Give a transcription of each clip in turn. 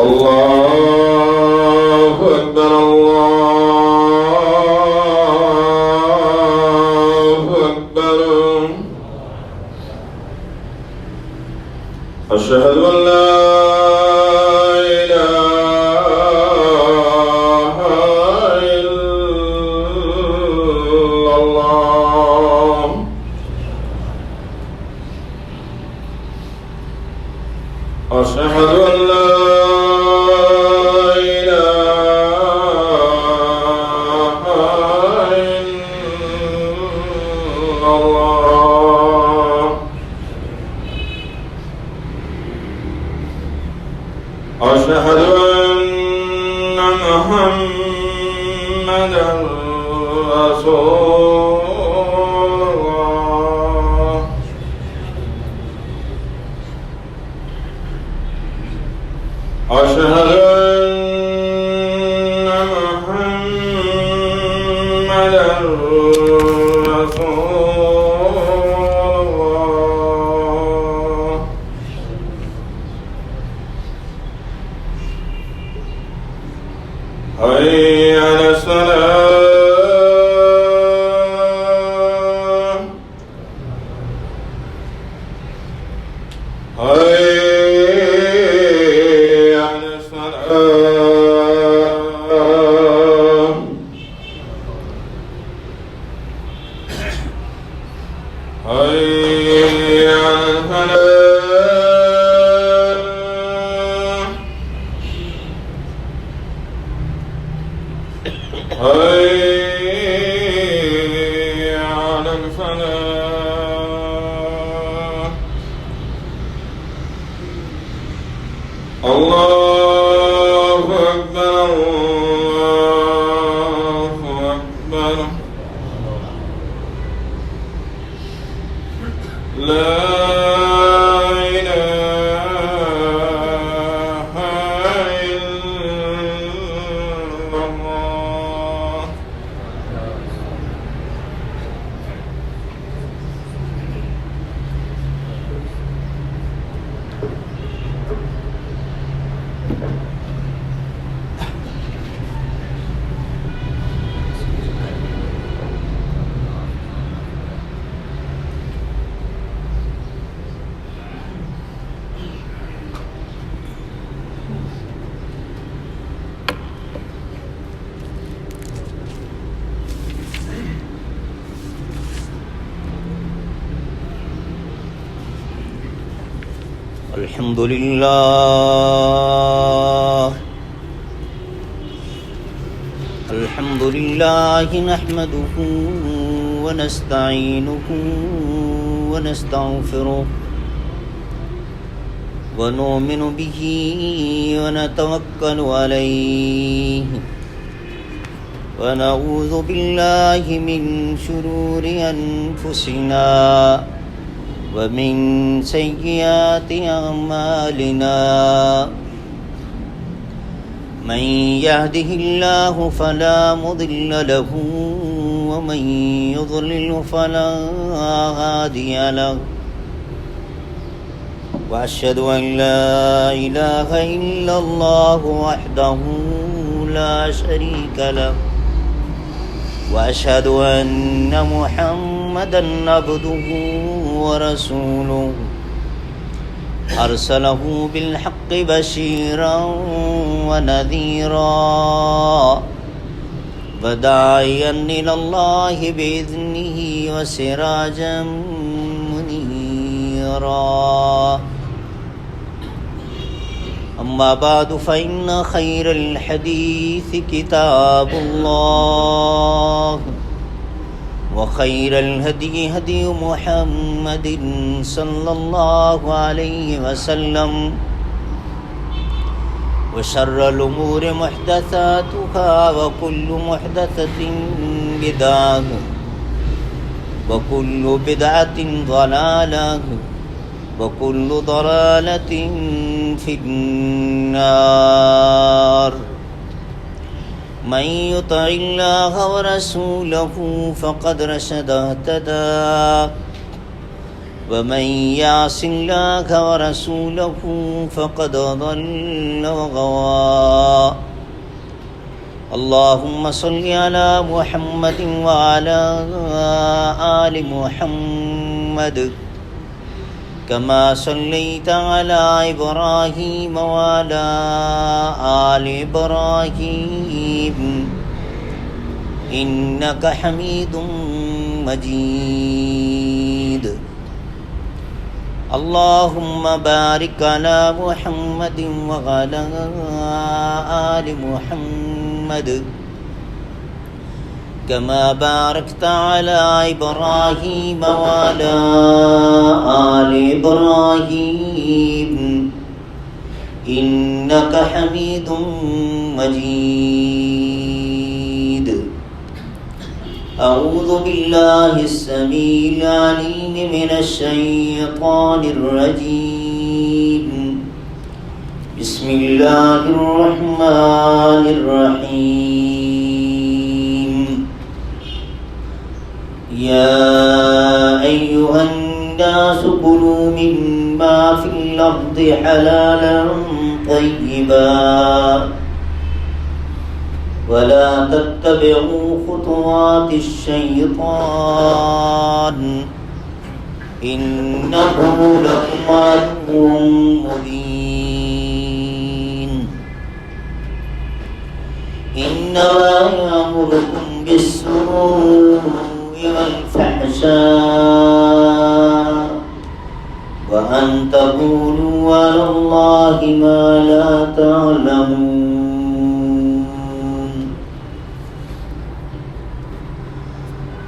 الله أكبر الله أكبر. أشهد أن لا إله إلا الله. أشهد أن لا أشهد أن محمدًا رسول الله. أشهد أن محمدًا رسول الله. حي على الصلاة. حي على الصلاة. حي على الفلاح. حي على الفلاح. الله أكبر الله أكبر. لا إله إلا الله. الحمد لله الحمد لله نحمده ونستعينه ونستغفره ونؤمن به ونتوكل عليه ونعوذ بالله من شرور أنفسنا ومن سيئات أعمالنا. من يهده الله فلا مضل له ومن يضلل فلا هادي له. وأشهد أن لا إله إلا الله وحده لا شريك له وأشهد أن محمدًا عبده ورسوله أرسله بالحق بشيرا ونذيرا وداعيا إلى الله بإذنه وسراجا منيرا. أما بعد فإن خير الحديث كتاب الله وخير الهدي هدي محمد صلى الله عليه وسلم وشر الأمور محدثاتها وكل محدثة بدعة وكل بدعة ضلالة وكل ضلالة في النار. من يطع الله ورسوله فقد رشد اهتدى ومن يعص الله ورسوله فقد ضل وغوى اللهم صل على محمد وعلى آل محمد كما صليت على إبراهيم وعلى آل إبراهيم إنك حميد مجيد اللهم بارك على محمد وعلى آل محمد كما باركت على إبراهيم وعلى آل إبراهيم إنك حميد مجيد أعوذ بالله السميع العليم من الشيطان الرجيم بسم الله الرحمن الرحيم يا أيها الناس كلوا مما في الأرض حلالا طيبا ولا تتبعوا خطوات الشيطان إنه لكم عدو مبين إنما يأمركم بالسوء والفحشاء وأن تقولوا على الله ما لا تعلمون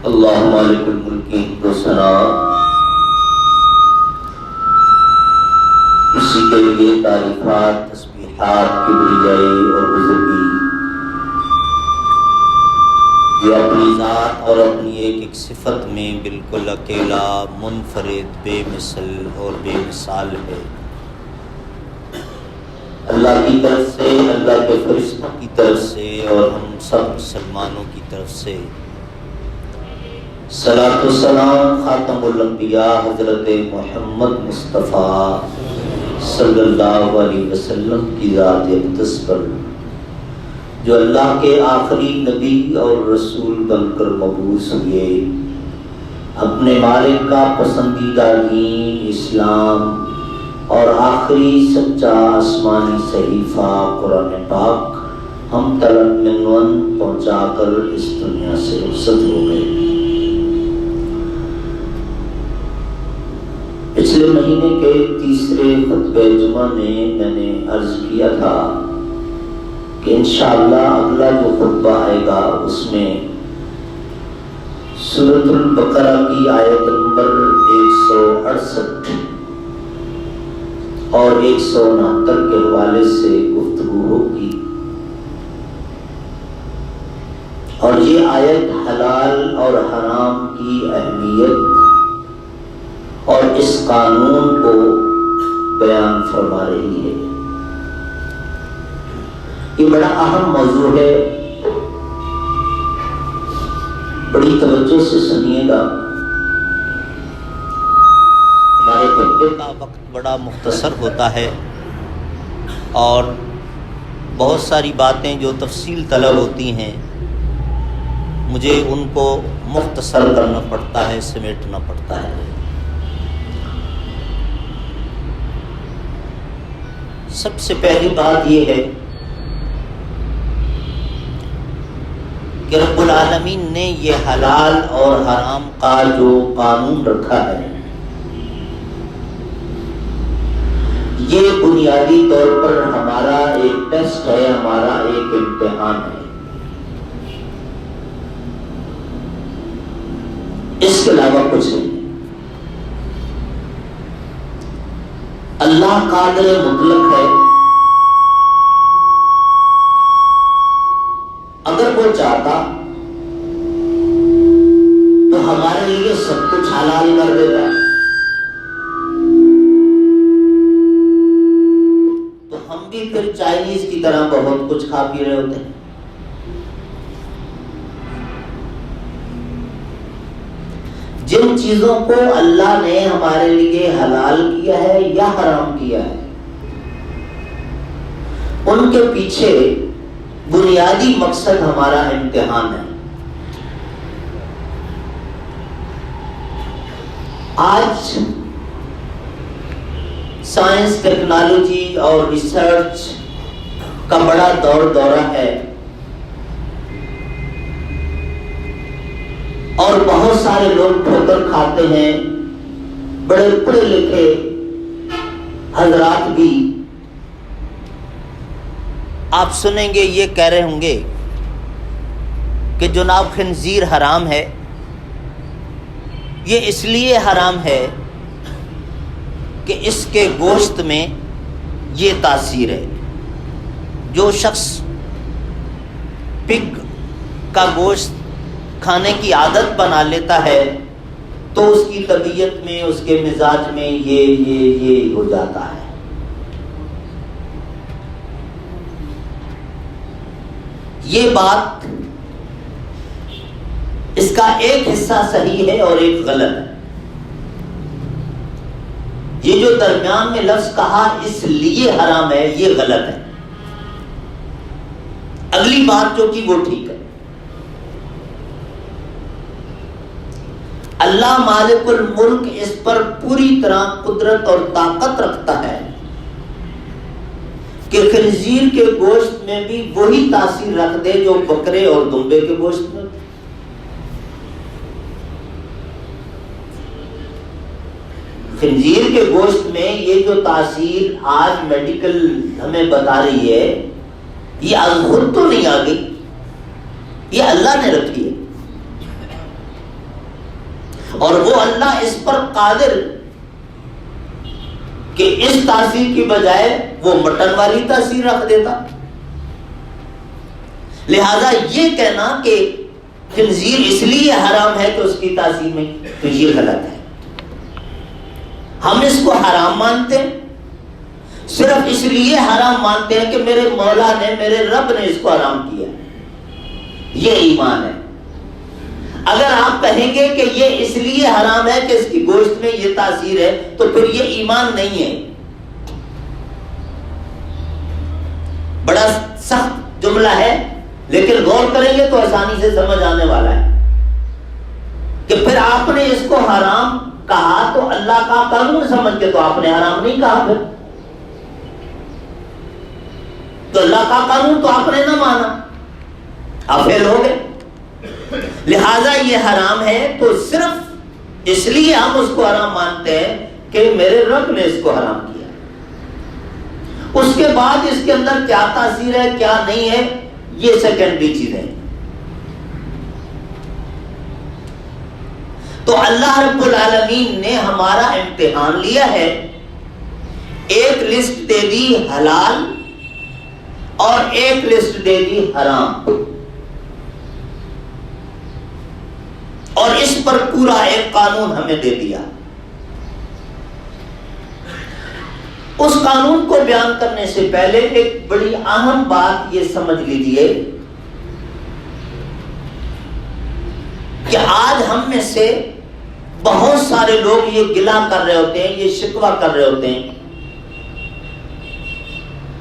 اللہ مالک الملک و ثنا اسی کے لیے تعریفات تسبیحات کبریائی اور بزرگی یہ اپنی ذات اور اپنی ایک ایک صفت میں بالکل اکیلا منفرد بے مثل اور بے مثال ہے اللہ کی طرف سے اللہ کے فرشتوں کی طرف سے اور ہم سب مسلمانوں کی طرف سے صلاۃ والسلام خاتم الانبیاء حضرت محمد مصطفیٰ صلی اللہ علیہ وسلم کی ذات اقدس پر جو اللہ کے آخری نبی اور رسول بن کر مبعوث ہوئے، اپنے مالک کا پسندیدہ دین اسلام اور آخری سچا آسمانی صحیفہ قرآن پاک ہم تلک منون پہنچا کر اس دنیا سے رخصت ہو گئے۔ پچھلے مہینے کے تیسرے خطبہ جمعہ میں نے عرض کیا تھا کہ انشاءاللہ اگلا جو خطبہ آئے گا اس میں سورۃ البقرہ کی آیت نمبر 168 اور 169 کے حوالے سے گفتگو ہوگی، اور یہ آیت حلال اور حرام کی اہمیت اور اس قانون کو بیان فرما رہی ہے۔ یہ بڑا اہم موضوع ہے، بڑی توجہ سے سنیے گا۔ ہمارے خطبے کا وقت بڑا مختصر ہوتا ہے اور بہت ساری باتیں جو تفصیل طلب ہوتی ہیں مجھے ان کو مختصر کرنا پڑتا ہے، سمیٹنا پڑتا ہے۔ سب سے پہلی بات یہ ہے کہ رب العالمین نے یہ حلال اور حرام کا جو قانون رکھا ہے یہ بنیادی طور پر ہمارا ایک ٹیسٹ ہے، ہمارا ایک امتحان ہے، اس کے علاوہ کچھ نہیں۔ اللہ قادر مطلق ہے، اگر وہ چاہتا تو ہمارے لیے سب کچھ حلال کر دیتا، تو ہم بھی پھر چائنیز کی طرح بہت کچھ کھا پی رہے ہوتے ہیں۔ جن چیزوں کو اللہ نے ہمارے لیے حلال کیا ہے یا حرام کیا ہے، ان کے پیچھے بنیادی مقصد ہمارا امتحان ہے۔ آج سائنس، ٹیکنالوجی اور ریسرچ کا بڑا دورہ ہے، اور بہت سارے لوگ ٹھوکر کھاتے ہیں، بڑے پڑھے لکھے حضرات بھی آپ سنیں گے یہ کہہ رہے ہوں گے کہ جناب خنزیر حرام ہے، یہ اس لیے حرام ہے کہ اس کے گوشت میں یہ تاثیر ہے۔ جو شخص پگ کا گوشت کھانے کی عادت بنا لیتا ہے تو اس کی طبیعت میں، اس کے مزاج میں یہ ہو جاتا ہے۔ یہ بات، اس کا ایک حصہ صحیح ہے اور ایک غلط ہے۔ یہ جو درمیان میں لفظ کہا اس لیے حرام ہے، یہ غلط ہے۔ اگلی بات جو کی وہ ٹھیک ہے۔ اللہ مالک الملک اس پر پوری طرح قدرت اور طاقت رکھتا ہے کہ خنزیر کے گوشت میں بھی وہی تاثیر رکھ دے جو بکرے اور دمبے کے گوشت میں۔ خنزیر کے گوشت میں یہ جو تاثیر آج میڈیکل ہمیں بتا رہی ہے، یہ از خود تو نہیں آ گئی، یہ اللہ نے رکھی ہے، اور وہ اللہ اس پر قادر کہ اس تاثیر کی بجائے وہ مٹن والی تاثیر رکھ دیتا۔ لہذا یہ کہنا کہ خنزیر اس لیے حرام ہے کہ اس کی تاثیر میں، تو یہ غلط ہے۔ ہم اس کو حرام مانتے ہیں، صرف اس لیے حرام مانتے ہیں کہ میرے مولا نے، میرے رب نے اس کو حرام کیا، یہ ایمان ہے۔ اگر آپ کہیں گے کہ یہ اس لیے حرام ہے کہ اس کی گوشت میں یہ تاثیر ہے، تو پھر یہ ایمان نہیں ہے۔ بڑا سخت جملہ ہے، لیکن غور کریں گے تو آسانی سے سمجھ آنے والا ہے کہ پھر آپ نے اس کو حرام کہا تو اللہ کا قانون سمجھ کے تو آپ نے حرام نہیں کہا، پھر تو اللہ کا قانون تو آپ نے نہ مانا، آپ فیل ہو گئے۔ لہذا یہ حرام ہے تو صرف اس لیے ہم اس کو حرام مانتے ہیں کہ میرے رب نے اس کو حرام کیا۔ اس کے بعد اس کے اندر کیا تاثیر ہے، کیا نہیں ہے، یہ سیکنڈری چیزیں۔ تو اللہ رب العالمین نے ہمارا امتحان لیا ہے، ایک لسٹ دے دی حلال اور ایک لسٹ دے دی حرام، اور اس پر پورا ایک قانون ہمیں دے دیا۔ اس قانون کو بیان کرنے سے پہلے ایک بڑی اہم بات یہ سمجھ لیجیے کہ آج ہم میں سے بہت سارے لوگ یہ گلہ کر رہے ہوتے ہیں، یہ شکوہ کر رہے ہوتے ہیں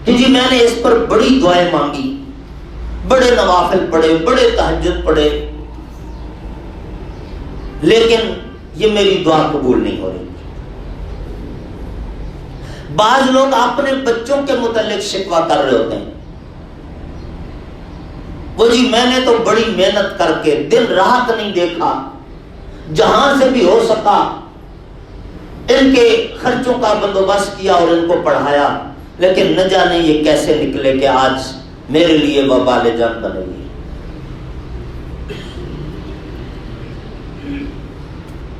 کہ جی میں نے اس پر بڑی دعائیں مانگی، بڑے نوافل پڑھے، بڑے تہجد پڑھے، لیکن یہ میری دعا قبول نہیں ہو رہی۔ بعض لوگ اپنے بچوں کے متعلق شکوہ کر رہے ہوتے ہیں، وہ جی میں نے تو بڑی محنت کر کے دن رات نہیں دیکھا، جہاں سے بھی ہو سکا ان کے خرچوں کا بندوبست کیا اور ان کو پڑھایا، لیکن نہ جانے یہ کیسے نکلے کہ آج میرے لیے وبال جان بنے گی۔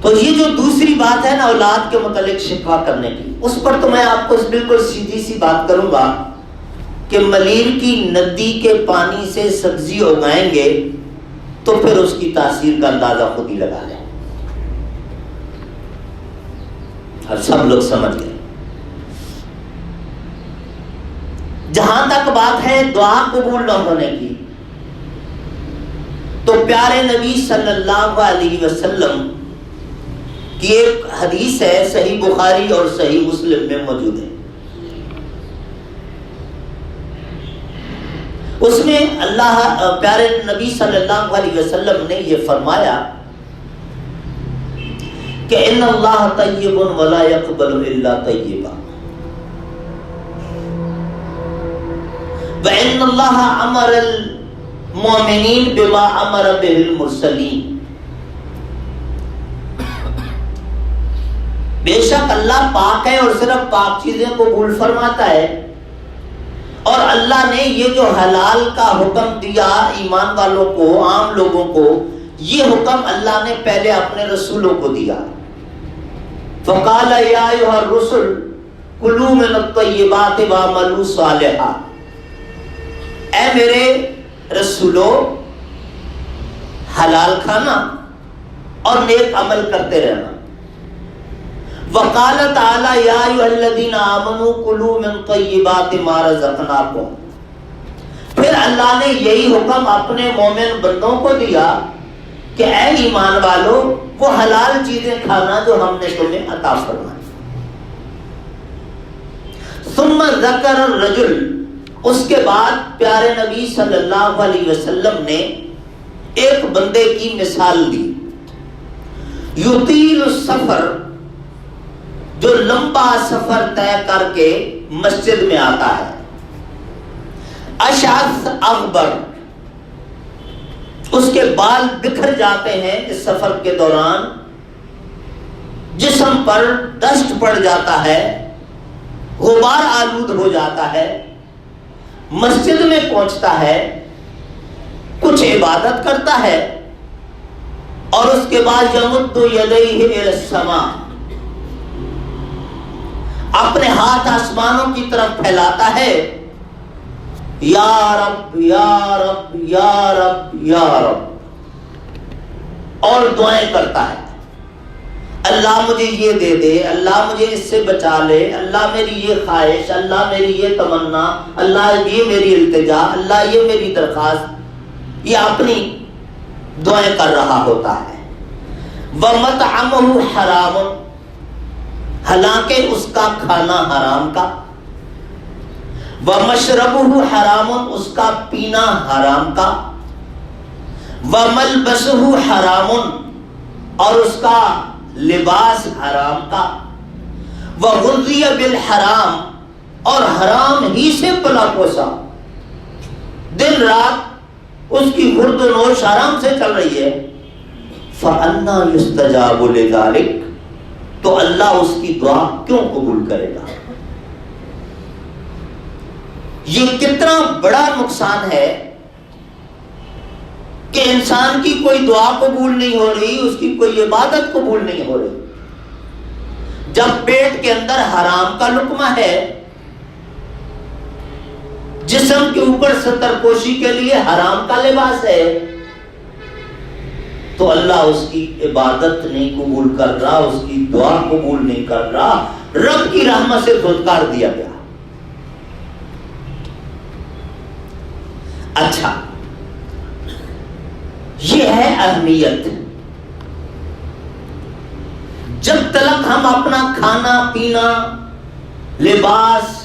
تو یہ جو دوسری بات ہے نا اولاد کے متعلق شکوہ کرنے کی، اس پر تو میں آپ کو بالکل سیدھی سی بات کروں گا کہ ملیر کی ندی کے پانی سے سبزی اگائیں گے تو پھر اس کی تاثیر کا اندازہ خود ہی لگا لیں، اور سب لوگ سمجھ گئے۔ جہاں تک بات ہے دعا قبول نہ ہونے کی، تو پیارے نبی صلی اللہ علیہ وسلم کی ایک حدیث ہے، صحیح بخاری اور صحیح مسلم میں موجود ہے. اس میں اللہ پیارے نبی صلی اللہ علیہ وسلم نے یہ فرمایا کہ ان اللہ طیب ولا يقبل الا طیبا، وان اللہ امر المؤمنین بما امر به المرسلین. بے شک اللہ پاک ہے اور صرف پاک چیزیں قبول فرماتا ہے، اور اللہ نے یہ جو حلال کا حکم دیا ایمان والوں کو، عام لوگوں کو، یہ حکم اللہ نے پہلے اپنے رسولوں کو دیا. فقال یا ایھا الرسل کلوا من الطیبات واعملوا صالحا، اے میرے رسولو حلال کھانا اور نیک عمل کرتے رہنا. وقال تعالی یا ایھا الذین آمنوا کلوا من طیبات ما رزقناکم، پھر اللہ نے یہی حکم اپنے مومن بندوں کو دیا کہ اے ایمان والو وہ حلال چیزیں کھانا جو ہم نے تمہیں عطا فرمائی. ثم ذکر الرجل، اس کے بعد پیارے نبی صلی اللہ علیہ وسلم نے ایک بندے کی مثال دی. یطیل السفر، جو لمبا سفر طے کر کے مسجد میں آتا ہے. اشعث اغبر، اس کے بال بکھر جاتے ہیں اس سفر کے دوران، جسم پر ڈسٹ پڑ جاتا ہے، غبار آلود ہو جاتا ہے. مسجد میں پہنچتا ہے، کچھ عبادت کرتا ہے، اور اس کے بعد یمد یدیہ الی السماء، اپنے ہاتھ آسمانوں کی طرف پھیلاتا ہے، یا رب یا رب یا رب یا رب، اور دعائیں کرتا ہے. اللہ مجھے یہ دے دے، اللہ مجھے اس سے بچا لے، اللہ میری یہ خواہش، اللہ میری یہ تمنا، اللہ یہ میری التجا، اللہ یہ میری درخواست، یہ اپنی دعائیں کر رہا ہوتا ہے. وَمَطْعَمُهُ حَرَامٌ، حالانکہ اس کا کھانا حرام کا. وَمَشْرَبُهُ حَرَامٌ، اس کا پینا حرام کا. وَمَلْبَسُهُ حَرَامٌ، اور اس کا لباس حرام کا. وَغُذِّيَ بِالْحَرَام، اور حرام ہی سے پلا پوسا، دن رات اس کی خورد و نوش حرام سے چل رہی ہے. فَأَنَّى يُسْتَجَابُ لِذَلِكَ، تو اللہ اس کی دعا کیوں قبول کرے گا؟ یہ کتنا بڑا نقصان ہے کہ انسان کی کوئی دعا قبول نہیں ہو رہی، اس کی کوئی عبادت قبول نہیں ہو رہی. جب پیٹ کے اندر حرام کا لقمہ ہے، جسم کے اوپر ستر پوشی کے لیے حرام کا لباس ہے، تو اللہ اس کی عبادت نہیں قبول کر رہا، اس کی دعا قبول نہیں کر رہا، رب کی رحمت سے دھتکار دیا گیا. اچھا، یہ ہے اہمیت. جب تک ہم اپنا کھانا پینا، لباس،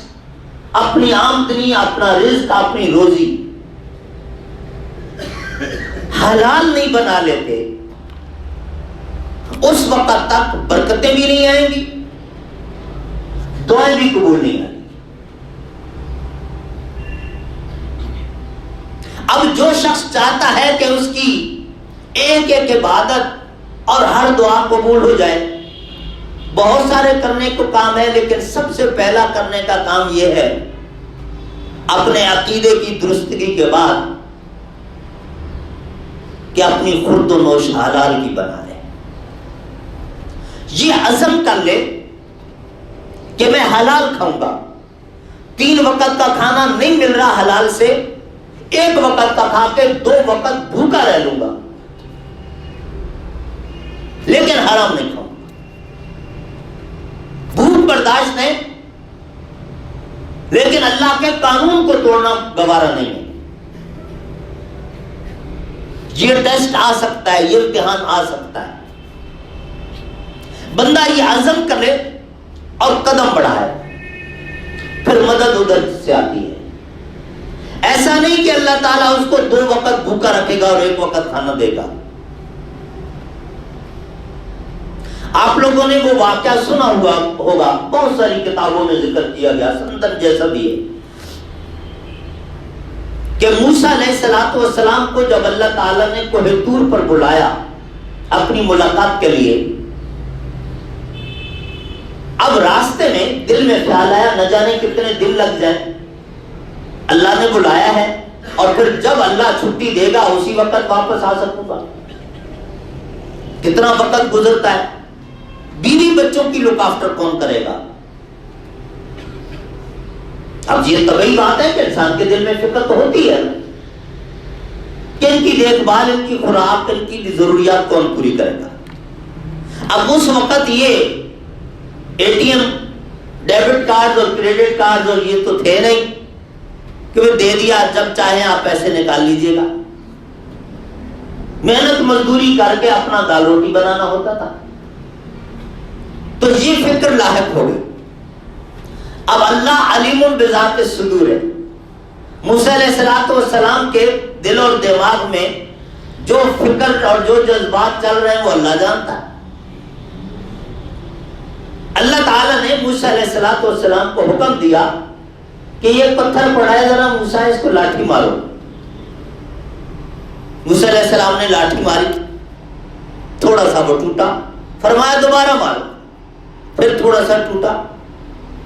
اپنی آمدنی، اپنا رزق، اپنی روزی حلال نہیں بنا لیتے، اس وقت تک برکتیں بھی نہیں آئیں گی، دعائیں بھی قبول نہیں آئیں گی. اب جو شخص چاہتا ہے کہ اس کی ایک ایک عبادت اور ہر دعا قبول ہو جائے، بہت سارے کرنے کو کام ہے، لیکن سب سے پہلا کرنے کا کام یہ ہے اپنے عقیدے کی درستگی کے بعد کہ اپنی خورد و نوش حلال کی بنا لے. یہ عزم کر لے کہ میں حلال کھاؤں گا، 3 وقت کا کھانا نہیں مل رہا حلال سے، 1 وقت کا کھا کے 2 وقت بھوکا رہ لوں گا، لیکن حرام نہیں کھاؤں. بھوک برداشت ہے، لیکن اللہ کے قانون کو توڑنا گوارا نہیں ہے. یہ ٹیسٹ آ سکتا ہے، یہ امتحان آ سکتا ہے. بندہ یہ عزم کرے اور قدم بڑھائے، پھر مدد ادھر سے آتی ہے۔ ایسا نہیں کہ اللہ تعالیٰ اس کو 2 وقت بھوکا رکھے گا اور 1 وقت کھانا دے گا۔ آپ لوگوں نے وہ واقعہ سنا ہوا ہوگا، بہت ساری کتابوں میں ذکر کیا گیا، سندن جیسا بھی ہے، کہ موسیٰ علیہ السلام کو جب اللہ تعالیٰ نے کوہ طور پر بلایا اپنی ملاقات کے لیے، اب راستے میں دل میں خیال آیا نہ جانے کتنے دن لگ جائیں، اللہ نے بلایا ہے اور پھر جب اللہ چھٹی دے گا اسی وقت واپس آ سکوں گا، کتنا وقت گزرتا ہے، بیوی بچوں کی لک آفٹر کون کرے گا؟ اب یہ طبیعی بات ہے کہ انسان کے دل میں فکر تو ہوتی ہے کہ ان کی دیکھ بھال، ان کی خوراک، ان کی ضروریات کون پوری کرے گا۔ اب اس وقت یہ ATM، ڈیبٹ کارڈ اور کریڈٹ کارڈ اور یہ تو تھے نہیں کہ وہ دے دیا جب چاہیں آپ پیسے نکال لیجئے گا، محنت مزدوری کر کے اپنا دال روٹی بنانا ہوتا تھا۔ تو یہ فکر لاحق ہو گئی۔ اب اللہ علیم بذات الصدور ہے، موسیٰ علیہ السلام کے دل اور دماغ میں جو فکر اور جو جذبات چل رہے ہیں وہ اللہ جانتا ہے۔ اللہ تعالیٰ نے موسیٰ علیہ السلام کو حکم دیا کہ یہ پتھر پڑا ہے، ذرا موسیٰ اس کو لاٹھی مارو۔ موسیٰ علیہ السلام نے لاٹھی ماری، تھوڑا سا وہ ٹوٹا، فرمایا دوبارہ مارو، پھر تھوڑا سا ٹوٹا،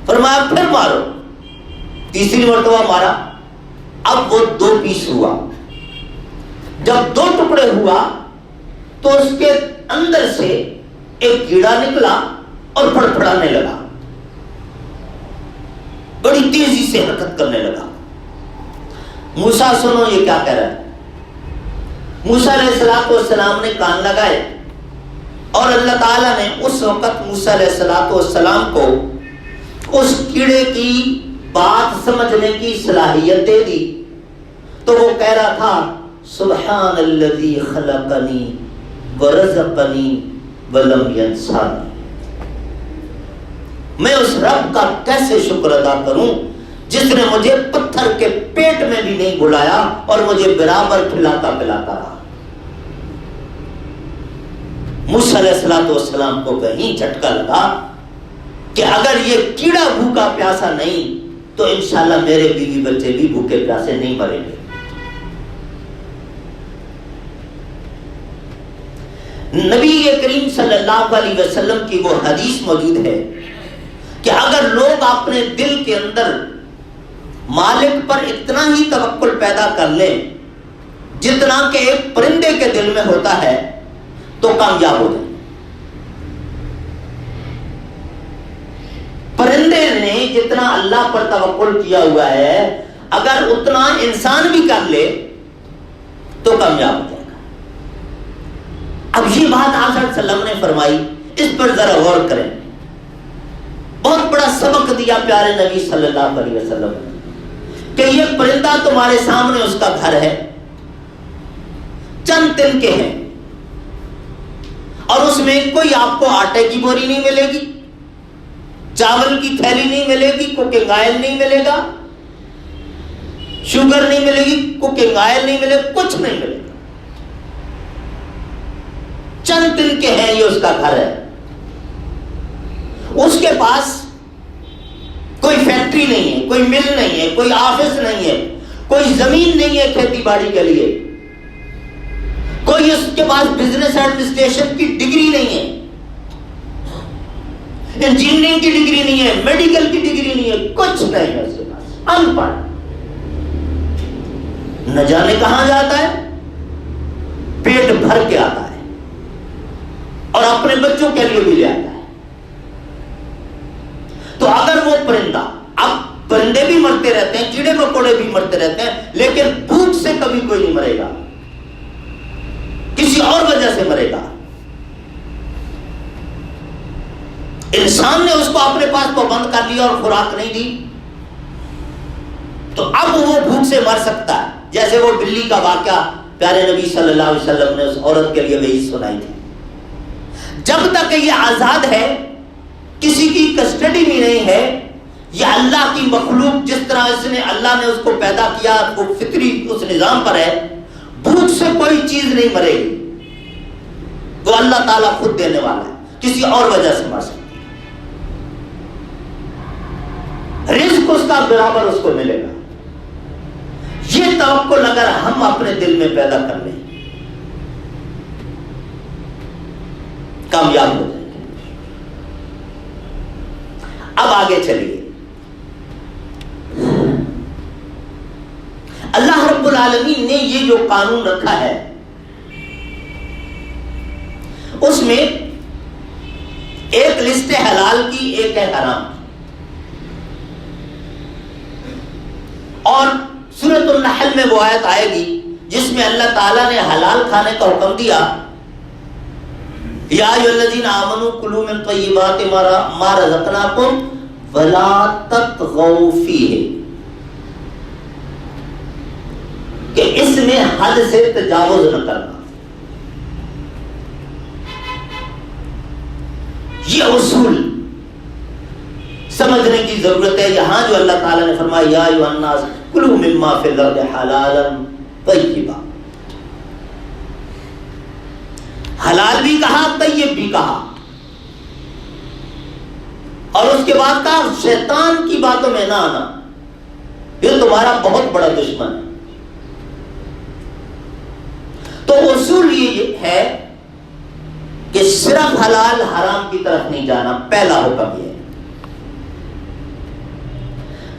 فرمایا پھر مارو، تیسری مرتبہ مارا، اب وہ 2 پیس ہوا۔ جب 2 ٹکڑے ہوا تو اس کے اندر سے ایک کیڑا نکلا اور پھڑپھڑانے لگا، بڑی تیزی سے حرکت کرنے لگا۔ موسیٰ سنو یہ کیا کہہ رہا ہے۔ موسیٰ علیہ السلام نے کان لگائے اور اللہ تعالیٰ نے اس وقت موسیٰ علیہ السلام کو اس کیڑے کی بات سمجھنے کی صلاحیت دے دی، تو وہ کہہ رہا تھا سبحان الذی خلقنی ورزقنی ولم ینسانی، میں اس رب کا کیسے شکر ادا کروں جس نے مجھے پتھر کے پیٹ میں بھی نہیں بلایا اور مجھے برابر کھلاتا پلاتا رہا۔ موسیٰ علیہ السلام کو کہیں جھٹکا لگا کہ اگر یہ کیڑا بھوکا پیاسا نہیں تو انشاءاللہ میرے بیوی بچے بھی بھوکے پیاسے نہیں مریں گے۔ نبی کریم صلی اللہ علیہ وسلم کی وہ حدیث موجود ہے کہ اگر لوگ اپنے دل کے اندر مالک پر اتنا ہی توکل پیدا کر لیں جتنا کہ ایک پرندے کے دل میں ہوتا ہے تو کامیاب ہو جائیں۔ پرندے نے جتنا اللہ پر توکل کیا ہوا ہے اگر اتنا انسان بھی کر لے تو کامیاب ہو جائے گا۔ اب یہ بات آپ صلی اللہ علیہ وسلم نے فرمائی، اس پر ذرا غور کریں، بہت بڑا سبق دیا پیارے نبی صلی اللہ علیہ وسلم کہ یہ پرندہ تمہارے سامنے اس کا گھر ہے، چند دن کے ہیں، اور اس میں کوئی آپ کو آٹے کی بوری نہیں ملے گی، چاول کی تھیلی نہیں ملے گی، کوکنگ آئل نہیں ملے گا، شوگر نہیں ملے گی، کوکنگ آئل نہیں ملے گا، کچھ نہیں ملے گا۔ چند دن کے ہیں، یہ اس کا گھر ہے۔ اس کے پاس کوئی فیکٹری نہیں ہے، کوئی مل نہیں ہے، کوئی آفس نہیں ہے، کوئی زمین نہیں ہے کھیتی باڑی کے لیے، کوئی اس کے پاس بزنس ایڈمنسٹریشن کی ڈگری نہیں ہے، انجینئرنگ کی ڈگری نہیں ہے، میڈیکل کی ڈگری نہیں ہے، کچھ نہیں ہے اس کے پاس، ان پڑھ، نہ جانے کہاں جاتا ہے، پیٹ بھر کے آتا ہے اور اپنے بچوں کے لیے بھی لے آتا ہے۔ تو اگر وہ پرندہ، اب پرندے بھی مرتے رہتے ہیں، کیڑے مکوڑے بھی مرتے رہتے ہیں، لیکن بھوک سے کبھی کوئی نہیں مرے گا، کسی اور وجہ سے مرے گا۔ انسان نے اس کو اپنے پاس پابند کر لیا اور خوراک نہیں دی تو اب وہ بھوک سے مر سکتا ہے، جیسے وہ بلی کا واقعہ پیارے نبی صلی اللہ علیہ وسلم نے اس عورت کے لیے وہی سنائی تھی۔ جب تک یہ آزاد ہے، کسی کی کسٹڈی میں نہیں ہے، یہ اللہ کی مخلوق جس طرح اللہ نے اس کو پیدا کیا، وہ فطری اس نظام پر ہے، بھوک سے کوئی چیز نہیں مرے گی، وہ اللہ تعالیٰ خود دینے والا ہے، کسی اور وجہ سے مر سکتی ہے، رزق اس کا برابر اس کو ملے گا۔ یہ توکل اگر ہم اپنے دل میں پیدا کر لیں، کامیاب ہو جائیں گے۔ اب آگے چلیے، اللہ رب العالمین نے یہ جو قانون رکھا ہے اس میں ایک لسٹ حلال کی، ایک ہے حرام کی، اور سورۃ النحل میں وہ آیت آئے گی جس میں اللہ تعالیٰ نے حلال کھانے کا حکم دیا، یا ایھا الذین آمنوا کلوا من طیبات ما رزقناکم ولا تطغوا فیہ، کہ اس میں حد سے تجاوز نہ کرنا۔ یہ اصول سمجھنے کی ضرورت ہے۔ یہاں جو اللہ تعالیٰ نے فرمایا یا ایھا الناس کلوا مما فی الارض حلالا طیبا، حلال بھی کہا، طیب بھی کہا، اور اس کے بعد کہا شیطان کی باتوں میں نہ آنا، یہ تمہارا بہت بڑا دشمن ہے۔ تو اصول یہ ہے کہ صرف حلال حرام کی طرف نہیں جانا، پہلا حکم یہ ہے۔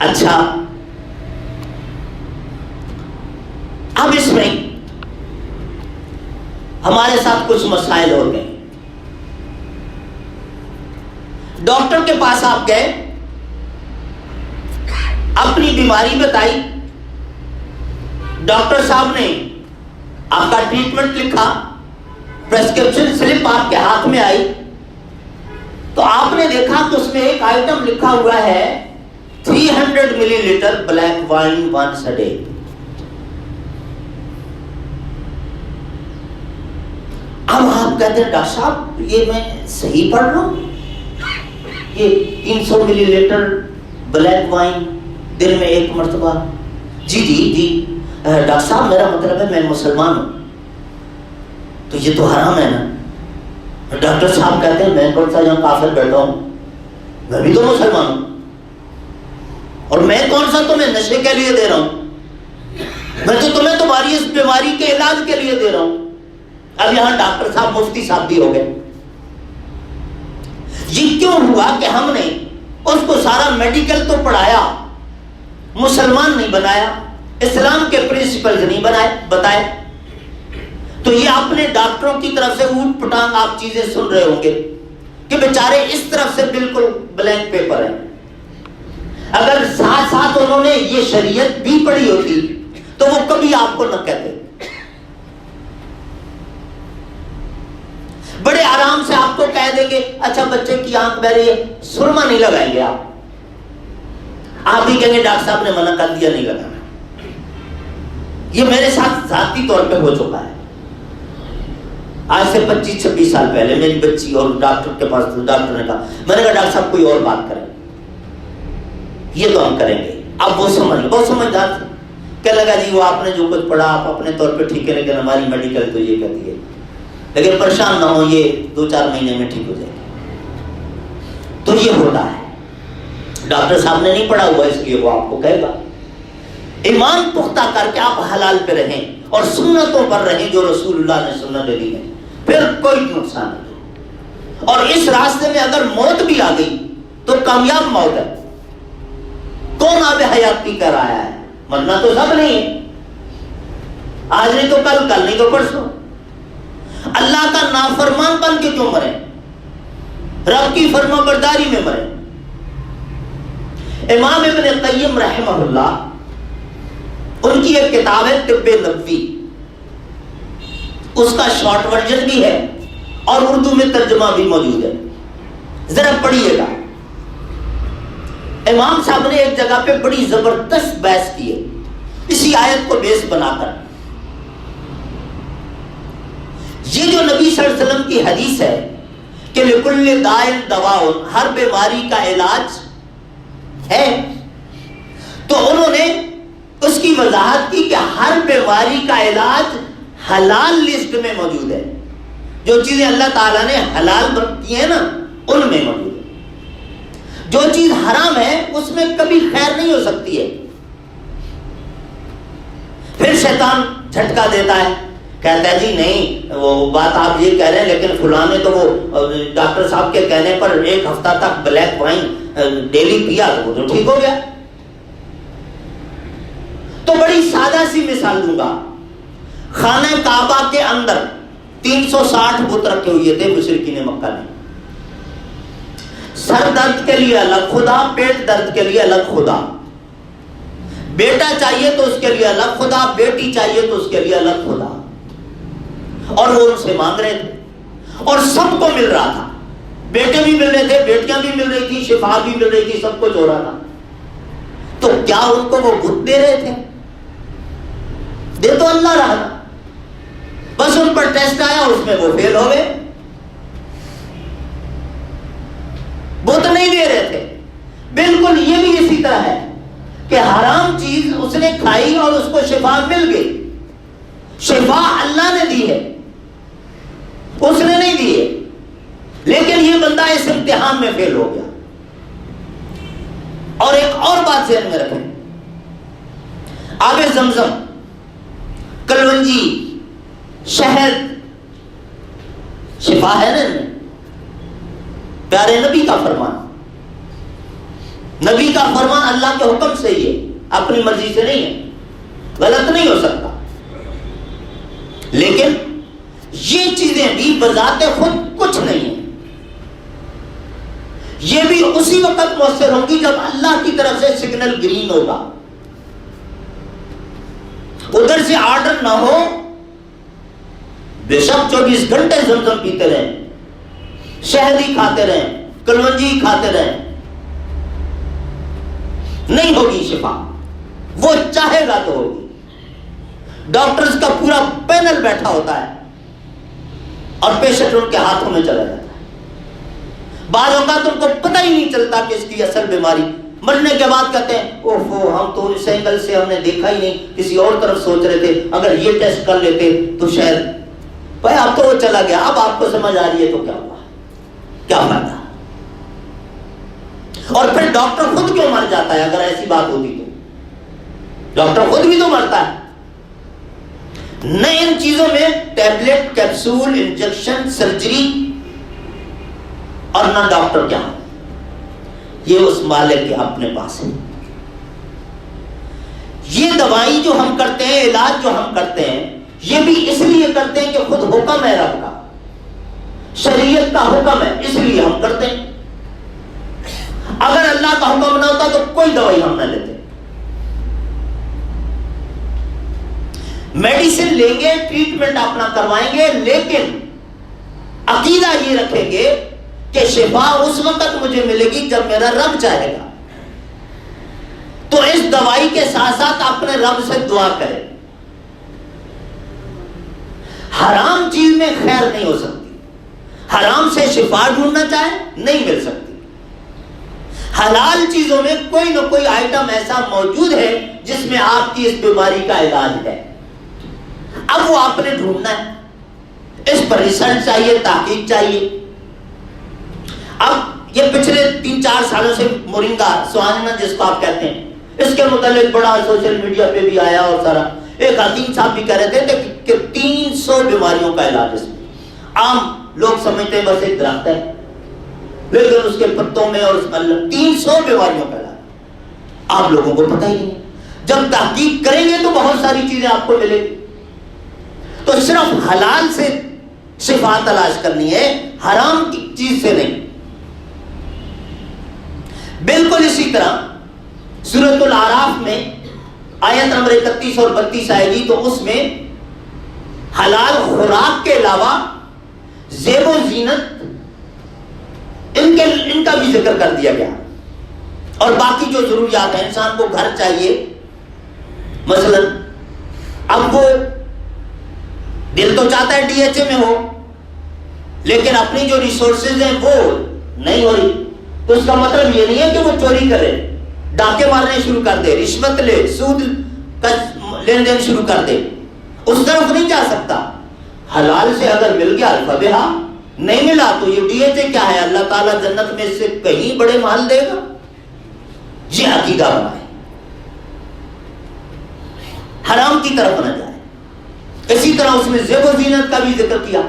اچھا، اب اس میں ہمارے ساتھ کچھ مسائل ہو گئے۔ ڈاکٹر کے پاس آپ گئے، اپنی بیماری بتائی، ڈاکٹر صاحب نے آپ کا ٹریٹمنٹ لکھا، پریسکرپشن سلپ آپ کے ہاتھ میں آئی، تو آپ نے دیکھا کہ اس میں ایک آئٹم لکھا ہوا ہے 300 millilitre black wine once a day. اب آپ کہتے ہیں ڈاکٹر صاحب یہ میں صحیح پڑھ رہا ہوں، یہ 300 ملی لیٹر بلیک وائن دن میں ایک مرتبہ؟ جی ڈاکٹر صاحب میرا مطلب ہے میں مسلمان ہوں، تو یہ تو حرام ہے نا۔ ڈاکٹر صاحب کہتے ہیں میں کون سا یہاں کافر بیٹھا ہوں، میں بھی تو مسلمان ہوں، اور میں کون سا تمہیں نشے کے لیے دے رہا ہوں، میں تو تمہیں تمہاری اس بیماری کے علاج کے لیے دے رہا ہوں۔ اب یہاں ڈاکٹر صاحب مفتی صاحب بھی ہو گئے۔ یہ کیوں ہوا کہ ہم نے اس کو سارا میڈیکل تو پڑھایا، مسلمان نہیں بنایا، اسلام کے پرنسپلز نہیں بتائے۔ تو یہ اپنے ڈاکٹروں کی طرف سے اوٹ پٹانگ آپ چیزیں سن رہے ہوں گے کہ بیچارے اس طرف سے بالکل بلینک پیپر ہیں۔ اگر ساتھ ساتھ انہوں نے یہ شریعت بھی پڑھی ہوتی تو وہ کبھی آپ کو نہ کہتے، بڑے آرام سے آپ کو کہہ دیں گے اچھا بچے کی آنکھ بہ رہی ہے، سرما نہیں لگائیں گے آپ بھی کہیں گے ڈاکٹر صاحب نے منع کر دیا نہیں لگانا۔ یہ میرے ساتھ ذاتی طور پہ ہو چکا ہے۔ آج سے 25-26 سال پہلے میری بچی اور ڈاکٹر کے پاس، ڈاکٹر نے کہا، میں نے کہا ڈاکٹر صاحب کوئی اور بات کریں، یہ تو ہم کریں گے۔ اب وہ سمجھ بہت سمجھدار تھے، کہنے لگا جی وہ آپ نے جو کچھ پڑھا آپ اپنے طور پہ ٹھیک ہے، لیکن ہماری میڈیکل تو یہ کہتی ہے، لیکن پریشان نہ ہو، یہ 2-4 مہینے میں ٹھیک ہو جائے گی۔ تو یہ ہوتا ہے، ڈاکٹر صاحب نے نہیں پڑھا ہوا اس لیے وہ آپ کو کہے گا۔ ایمان پختہ کر کے آپ حلال پہ رہیں اور سنتوں پر رہیں جو رسول اللہ نے سنتیں دی ہیں، پھر کوئی نقصان نہیں۔ اور اس راستے میں اگر موت بھی آ گئی تو کامیاب موت ہے۔ کون آب حیات کی کر آیا ہے؟ مرنا تو سب نہیں ہے، آج نہیں تو کل، کل نہیں تو پرسوں۔ اللہ کا نافرمان بن کے کیوں مرے؟ رب کی فرما برداری میں مرے۔ امام ابن قیم رحمہ اللہ، ان کی ایک کتاب ہے طب نبوی، اس کا شارٹ ورژن بھی ہے اور اردو میں ترجمہ بھی موجود ہے، ذرا پڑھیے گا۔ امام صاحب نے ایک جگہ پہ بڑی زبردست بحث کی ہے اسی آیت کو بیس بنا کر۔ یہ جو نبی صلی اللہ علیہ وسلم کی حدیث ہے کہ لکل داء دواء، ہر بیماری کا علاج ہے. تو انہوں نے اس کی وضاحت کی کہ ہر بیماری کا علاج حلال لسٹ میں موجود ہے. جو چیزیں اللہ تعالیٰ نے حلال کی ہیں نا ان میں موجود ہے. جو چیز حرام ہے اس میں کبھی خیر نہیں ہو سکتی ہے. پھر شیطان جھٹکا دیتا ہے، کہتا ہے جی نہیں وہ بات آپ یہ کہہ رہے ہیں لیکن فلاں نے تو وہ ڈاکٹر صاحب کے کہنے پر 1 ہفتہ تک بلیک وائن ڈیلی پیا تو وہ تو ٹھیک ہو گیا. تو بڑی سادہ سی مثال دوں گا. خانہ کعبہ کے اندر 360 بت رکھے ہوئے تھے مشرکین مکہ نے. سر درد کے لیے الگ خدا، پیٹ درد کے لیے الگ خدا، بیٹا چاہیے تو اس کے لیے الگ خدا، بیٹی چاہیے تو اس کے لیے الگ خدا. اور وہ ان سے مانگ رہے تھے اور سب کو مل رہا تھا. بیٹے بھی مل رہے تھے، بیٹیاں بھی مل رہی تھی، شفا بھی مل رہی تھی، سب کچھ ہو رہا تھا. تو کیا ان کو وہ بت دے رہے تھے؟ دے تو اللہ رہا تھا، بس ان پر ٹیسٹ آیا اس میں وہ فیل ہو گئے. بت نہیں دے رہے تھے. بالکل یہ بھی اسی طرح ہے کہ حرام چیز اس نے کھائی اور اس کو شفا مل گئی. شفا اللہ نے دی ہے، اس نے نہیں دی ہے. لیکن یہ بندہ اس امتحان میں فیل ہو گیا. اور ایک اور بات ذہن میں رکھیں، آب زمزم، کلونجی، شہد شفا ہے نا. پیارے نبی کا فرمان، نبی کا فرمان اللہ کے حکم سے ہی ہے، اپنی مرضی سے نہیں ہے، غلط نہیں ہو سکتا. لیکن یہ چیزیں بھی بذات خود کچھ نہیں ہیں. یہ بھی اسی وقت مؤثر ہوں گی جب اللہ کی طرف سے سگنل گرین ہوگا. ادھر سے آرڈر نہ ہو، بے شک 24 گھنٹے زمزم پیتے رہیں، شہد ہی کھاتے رہیں، کلونجی ہی کھاتے رہیں، نہیں ہوگی شفا. وہ چاہے گا تو ہوگی. ڈاکٹرز کا پورا پینل بیٹھا ہوتا ہے اور پیشنٹ ان کے ہاتھوں میں چلا جاتا ہے. بعض اوقات ان کو پتہ ہی نہیں چلتا کہ اس کی اصل بیماری. مرنے کے بعد کہتے ہیں اوہو ہم تو اس اینگل سے ہم نے دیکھا ہی نہیں، کسی اور طرف سوچ رہے تھے، اگر یہ ٹیسٹ کر لیتے تو شاید. بھائی اب تو وہ چلا گیا، اب آپ کو سمجھ آ رہی ہے تو کیا ہوا، کیا فائدہ. اور پھر ڈاکٹر خود کیوں مر جاتا ہے؟ اگر ایسی بات ہوتی تو ڈاکٹر خود بھی تو مرتا ہے. نہ ان چیزوں میں ٹیبلٹ، کیپسول، انجیکشن، سرجری، اور نہ ڈاکٹر کیا، یہ اس مالک کے اپنے پاس ہے. یہ دوائی جو ہم کرتے ہیں، علاج جو ہم کرتے ہیں، یہ بھی اس لیے کرتے ہیں کہ خود حکم ہے رب کا، شریعت کا حکم ہے، اس لیے ہم کرتے ہیں. اگر اللہ کا حکم نہ ہوتا تو کوئی دوائی ہم نہ لیتے. میڈیسن لیں گے، ٹریٹمنٹ اپنا کروائیں گے، لیکن عقیدہ یہ رکھیں گے کہ شفا اس وقت مجھے ملے گی جب میرا رب چاہے گا. تو اس دوائی کے ساتھ ساتھ اپنے رب سے دعا کریں. حرام چیز میں خیر نہیں ہو سکتی. حرام سے شفا ڈھونڈنا چاہے نہیں مل سکتی. حلال چیزوں میں کوئی نہ کوئی آئٹم ایسا موجود ہے جس میں آپ کی اس بیماری کا علاج ہے. اب وہ آپ نے ڈھونڈنا ہے، اس پر ریسرچ چاہیے، تحقیق چاہیے. اب یہ پچھلے 3-4 سالوں سے مورنگا سواننا جس کو آپ کہتے ہیں، اس کے متعلق بڑا سوشل میڈیا پہ بھی آیا اور سارا. ایک حکیم صاحب بھی کہہ رہے تھے کہ 300 بیماریوں کا علاج اس میں. عام لوگ سمجھتے ہیں بس ایک درخت ہے، لیکن اس کے پتوں میں اور 300 بیماریوں کا علاج. آپ لوگوں کو پتہ ہی نہیں. جب تحقیق کریں گے تو بہت ساری چیزیں آپ کو ملے گی. تو صرف حلال سے شفا تلاش کرنی ہے، حرام کی چیز سے نہیں. بالکل اسی طرح سورۃ الاعراف میں آیت نمبر 31 اور 32 آئے گی، تو اس میں حلال خوراک کے علاوہ زیب و زینت ان کا بھی ذکر کر دیا گیا. اور باقی جو ضروریات ہیں، انسان کو گھر چاہیے مثلا. اب وہ دل تو چاہتا ہے ڈی ایچ اے میں ہو، لیکن اپنی جو ریسورسز ہیں وہ نہیں ہو رہی، تو اس کا مطلب یہ نہیں ہے کہ وہ چوری کرے، ڈاکے مارنے شروع کر دے، رشوت لے، سود کا لین دین شروع کر دے، اس طرف نہیں جا سکتا۔ حلال سے اگر مل گیا الفبہا، نہیں ملا تو یہ ڈی ایچ اے کیا ہے، اللہ تعالیٰ جنت میں اس سے کہیں بڑے مال دے گا۔ یہ عقیدہ بنائے، حرام کی طرف نہ جائے۔ اسی طرح اس میں زیب و زینت کا بھی ذکر کیا۔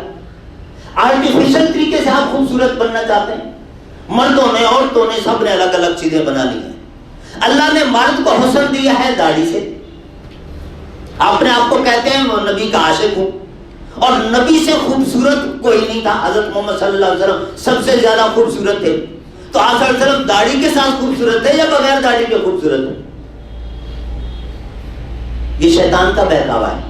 آرٹیفیشل طریقے سے آپ خوبصورت بننا چاہتے ہیں، مردوں نے عورتوں نے سب نے الگ الگ چیزیں بنا لی ہیں۔ اللہ نے مرد کو حسن دیا ہے داڑھی سے، اپنے آپ کو کہتے ہیں وہ نبی کا عاشق ہوں، اور نبی سے خوبصورت کوئی نہیں تھا، حضرت محمد صلی اللہ علیہ وسلم سب سے زیادہ خوبصورت تھے، تو آپ صلی اللہ علیہ وسلم داڑھی کے ساتھ خوبصورت تھے یا بغیر داڑھی کے خوبصورت تھے؟ یہ شیطان کا بہکاوا ہے۔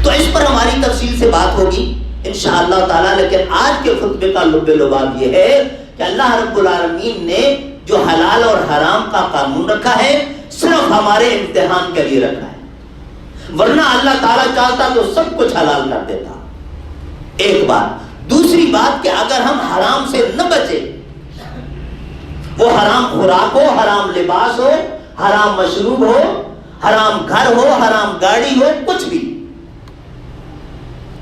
تو اس پر ہماری تفصیل سے بات ہوگی انشاءاللہ تعالیٰ، لیکن آج کے خطبے کا لب لباب یہ ہے کہ اللہ رب العالمین نے جو حلال اور حرام کا قانون رکھا ہے صرف ہمارے امتحان کے لیے رکھا ہے، ورنہ اللہ تعالیٰ چاہتا تو سب کچھ حلال کر دیتا۔ ایک بات۔ دوسری بات کہ اگر ہم حرام سے نہ بچے، وہ حرام خوراک ہو، حرام لباس ہو، حرام مشروب ہو، حرام گھر ہو، حرام گاڑی ہو، کچھ بھی،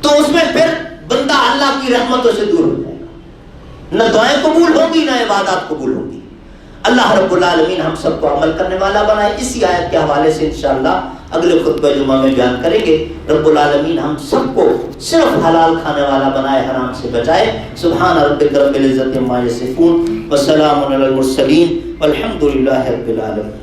تو اس میں پھر بندہ اللہ کی رحمتوں سے دور ہو جائے گا، نہ دعائیں قبول ہوں گی نہ عبادات قبول ہوں گی۔ اللہ رب العالمین ہم سب کو عمل کرنے والا بنائے۔ اسی آیت کے حوالے سے انشاءاللہ اگلے خطبہ جمعہ میں بیان کریں گے۔ رب العالمین ہم سب کو صرف حلال کھانے والا بنائے، حرام سے بچائے۔ سبحان ربک رب العزت عما یصفون وسلام علی المرسلین والحمد للہ رب العالمین۔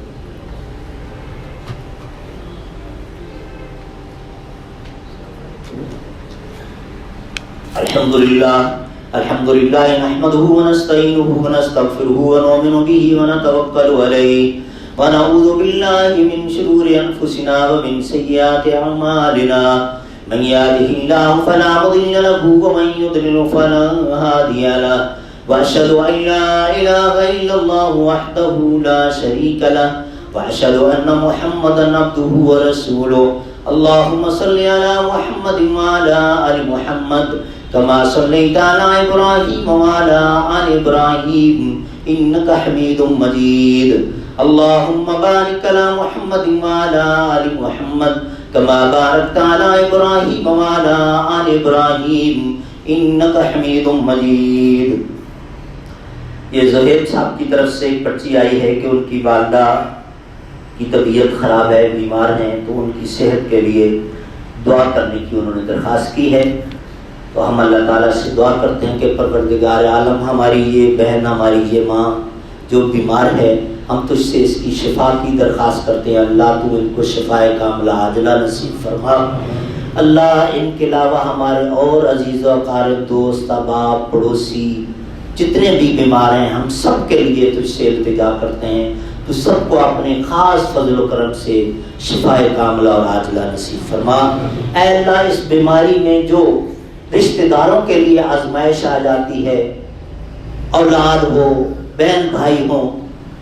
الحمد للہ نحمده ونستعینه ونستغفره ونؤمن به ونتوکل علیہ ونعوذ باللہ من شرور انفسنا ومن سیئات اعمالنا، من یهده اللہ فلا مضل له ومن یضلل فلا هادی له، واشهد ان لا الہ الا اللہ وحدہ لا شریک له، واشهد ان محمدا عبدہ ورسولہ۔ اللهم صل على محمد وعلى آل محمد كما صليت على إبراهيم وعلى آل إبراهيم إنك حميد مجيد۔ اللهم بارك على محمد وعلى آل محمد كما باركت على إبراهيم وعلى آل إبراهيم إنك حميد مجيد۔ یہ زہیر صاحب کی طرف سے ایک پرچی آئی ہے کہ ان کی والدہ کی طبیعت خراب ہے، بیمار ہیں، تو ان کی صحت کے لیے دعا کرنے کی انہوں نے درخواست کی ہے۔ تو ہم اللہ تعالیٰ سے دعا کرتے ہیں کہ پروردگار عالم، ہماری یہ بہن، ہماری یہ ماں جو بیمار ہے، ہم تجھ سے اس کی شفا کی درخواست کرتے ہیں۔ اللہ تو ان کو شفائے کاملہ عاجلہ نصیب فرما۔ اللہ ان کے علاوہ ہمارے اور عزیز و اقارب، دوست، احباب، پڑوسی جتنے بھی بیمار ہیں، ہم سب کے لیے تجھ سے التجا کرتے ہیں، تو سب کو اپنے خاص فضل و کرم سے شفائے کاملہ اور عاجلہ نصیب فرما۔ اے اللہ، اس بیماری میں جو رشتہ داروں کے لیے آزمائش آ جاتی ہے، اولاد ہو، بہن بھائی ہوں،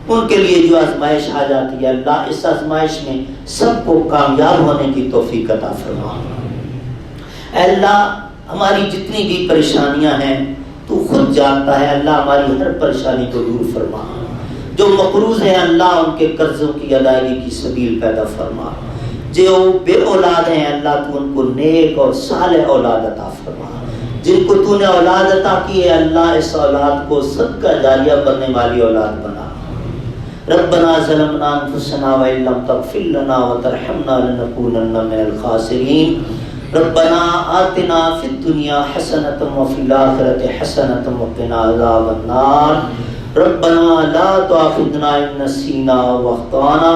ان کے لیے جو آزمائش آ جاتی ہے، اللہ اس آزمائش میں سب کو کامیاب ہونے کی توفیق عطا فرما۔ اے اللہ، ہماری جتنی بھی پریشانیاں ہیں تو خود جانتا ہے، اللہ ہماری ہر پریشانی کو دور فرما۔ جو مقروض ہیں اللہ، ان کے قرضوں کی ادائیگی کی سبیل پیدا فرما۔ جو بے اولاد ہیں اللہ، تو ان کو نیک اور صالح اولاد عطا فرما۔ جن کو تو نے اولاد عطا کی ہے اللہ، اس اولاد کو صدقہ جاریہ بننے والی اولاد بنا۔ ربنا ظلمنا انفسنا وان لم تغفر لنا وترحمنا لنكونن من الخاسرین۔ ربنا آتنا فی الدنیا حسنۃ وفی الآخرۃ حسنۃ وقنا عذاب النار۔ ربنا لا تؤاخذنا ان نسینا واخطأنا،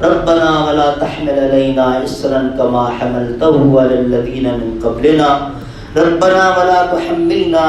ربنا ولا تحمل علينا إصرا كما حملته على الذين من قبلنا، ربنا ولا تحملنا